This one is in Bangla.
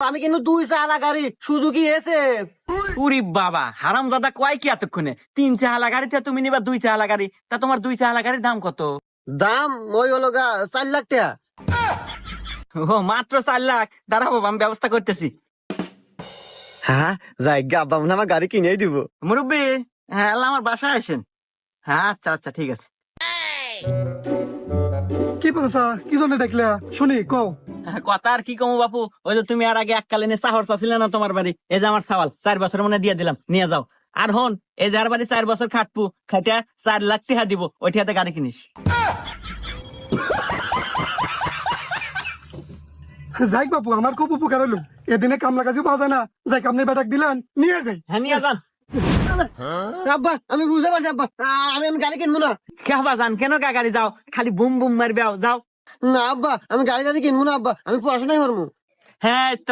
আমি কিন্তু 2 চালা গাড়ি সুজুকি এসে। উরি বাবা হারামজাদা কয় কি এতক্ষণে 3 চালা গাড়িতে তুমি নিবা 2 চালা গাড়ি, তা তোমার 2 চালা গাড়ির দাম কত? দাম ওই হলো গা 4 লাখ টাকা। ও মাত্র 4 লাখ? দাঁড়াবো আমি ব্যবস্থা করতেছি। হ্যাঁ যাই গা, আব্বা মনে হয় আমার গাড়ি কিনেই দিব। মুরব্বী, হ্যাঁ আল্লাহ আমার বাসায় আসেন। হ্যাঁ আচ্ছা আচ্ছা ঠিক আছে। কি পয়সা কি জন্য ডাকলা শুনি কও। হ্যাঁ, কথা আর কি কমু বাপু, ওই যে তুমি আর আগে এককালীনে চাহর চাচ্ছিলে না তোমার বাড়ি, এই যে আমার সাওয়াল 4 বছর মনে দিয়ে দিলাম, নিয়ে যাও। আর হন, এই যার বাড়ি 4 বছর খাটপু, খাইটা 4 লাখ টাকা দিব, ওই টাকাতে গাড়ি কিনিস। যাই বাপু আমার খুব উপকার হলো, এদিনে কামলা কাজে পাওয়া যায় না, যাই আপনি বেটাক দিলেন নিয়ে যাই। হ্যাঁ নিয়ে যান। আব্বা আমি বুঝতে পারছি আব্বা, আমি গাড়ি কিনবো না। কেবা যান কেন কা গাড়ি, যাও খালি বুম বুম মারবে, যাও। না আব্বা আমি গাড়ি কিনবো না আব্বা, আমি পড়াশোনাই করবো। হ্যাঁ এই তো